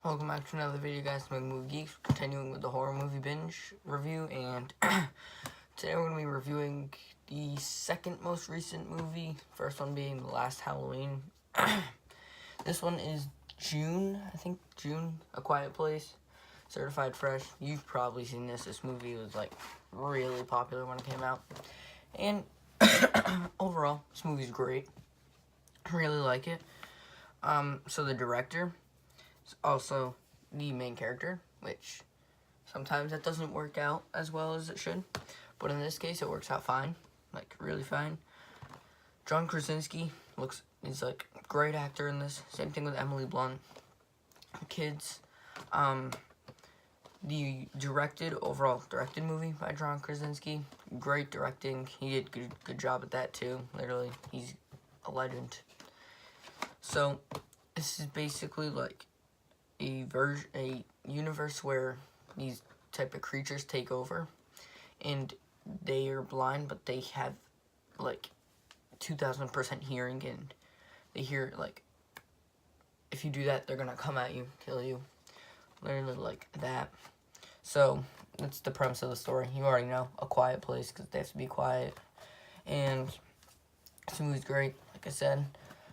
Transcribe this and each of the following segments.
Welcome back to another video, guys. From Movie Geeks, continuing with the horror movie binge review, and today we're going to be reviewing the second most recent movie, first one being The Last Halloween. This one is June, A Quiet Place, certified fresh. You've probably seen this. This movie was, like, really popular when it came out, and overall, this movie's great. I really like it. So the director is also the main character, which sometimes that doesn't work out as well as it should, but in this case it works out fine, like really fine. John Krasinski is like a great actor in this. Same thing with Emily Blunt. Kids. The overall directed movie by John Krasinski. Great directing. He did good job at that too. Literally, he's a legend. So this is basically like a universe where these type of creatures take over, and they are blind, but they have like 2,000% hearing, and they hear, like, if you do that, they're gonna come at you, kill you, literally like that. So that's the premise of the story. You already know, A Quiet Place, because they have to be quiet, and this movie's great, like I said.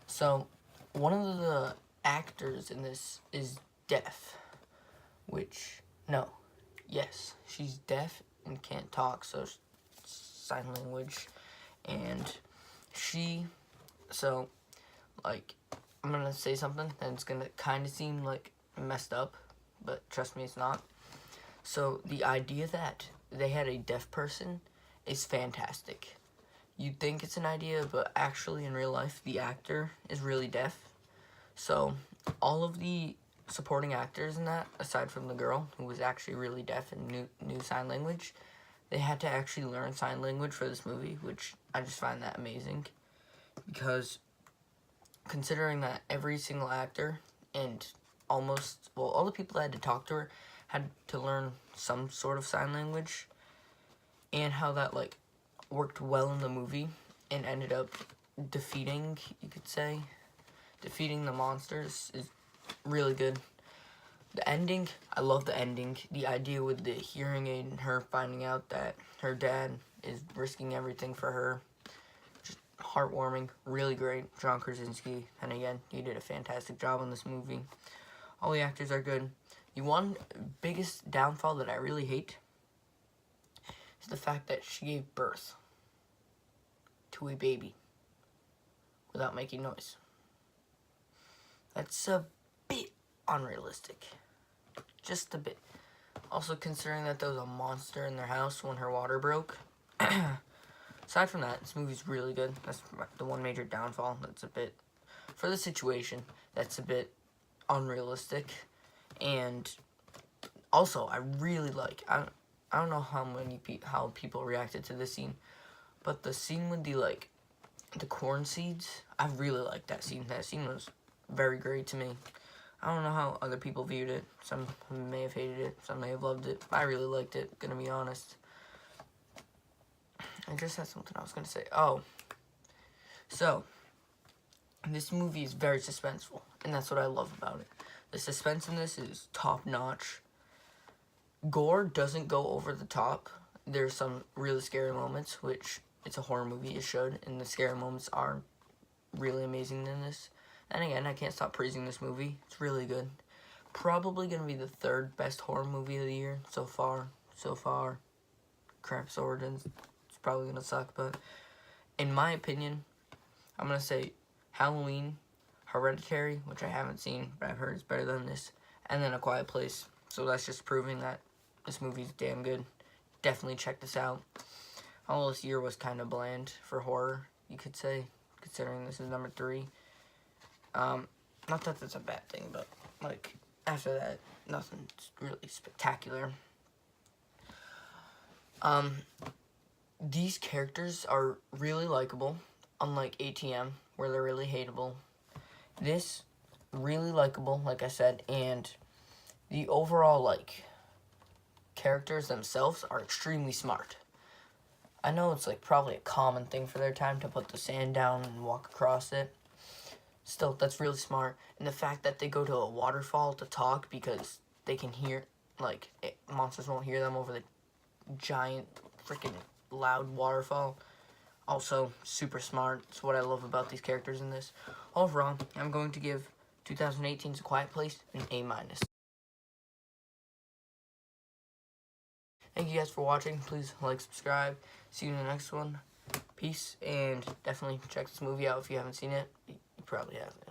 So one of the actors in this is deaf, yes, she's deaf and can't talk, so sign language, and like, I'm gonna say something that's gonna kind of seem like messed up, but trust me, it's not. So the idea that they had a deaf person is fantastic. You'd think it's an idea, but actually in real life, the actor is really deaf. So all of the supporting actors in that, aside from the girl who was actually really deaf and knew sign language, they had to actually learn sign language for this movie, which I just find that amazing, because considering that every single actor and all the people that had to talk to her had to learn some sort of sign language, and how that like worked well in the movie and ended up defeating the monsters is really good. The ending, I love the ending. The idea with the hearing aid and her finding out that her dad is risking everything for her, just heartwarming, really great. John Krasinski, and again, he did a fantastic job on this movie. All the actors are good. The one biggest downfall that I really hate is the fact that she gave birth to a baby without making noise. That's a bit unrealistic. Just a bit. Also, considering that there was a monster in their house when her water broke. Aside from that, this movie's really good. That's the one major downfall. That's a bit, for the situation, that's a bit unrealistic. And also, I really like, I don't know how people reacted to this scene, but the scene with the corn seeds, I really liked that scene. That scene was very great to me. I don't know how other people viewed it. Some may have hated it, some may have loved it. I really liked it, gonna be honest. I just had something I was gonna say. Oh, so this movie is very suspenseful, and that's what I love about it. The suspense in this is top notch. Gore doesn't go over the top. There's some really scary moments, which it's a horror movie, it should, and the scary moments are really amazing in this. And again, I can't stop praising this movie. It's really good. Probably going to be the third best horror movie of the year so far. Krampus Origins, it's probably going to suck, but in my opinion, I'm going to say Halloween, Hereditary, which I haven't seen, but I've heard it's better than this, and then A Quiet Place. So that's just proving that this movie's damn good. Definitely check this out. Although this year was kind of bland for horror, you could say, considering this is number 3. Not that that's a bad thing, but, like, after that, nothing's really spectacular. These characters are really likable, unlike ATM, where they're really hateable. This, really likable, like I said, and the overall, like, characters themselves are extremely smart. I know it's, like, probably a common thing for their time to put the sand down and walk across it. still, that's really smart. And the fact that they go to a waterfall to talk because they can hear, like, monsters won't hear them over the giant, freaking loud waterfall. Also, super smart. It's what I love about these characters in this. Overall, I'm going to give 2018's A Quiet Place an A-. Thank you guys for watching. Please like, subscribe. See you in the next one. Peace, and definitely check this movie out if you haven't seen it. You probably haven't.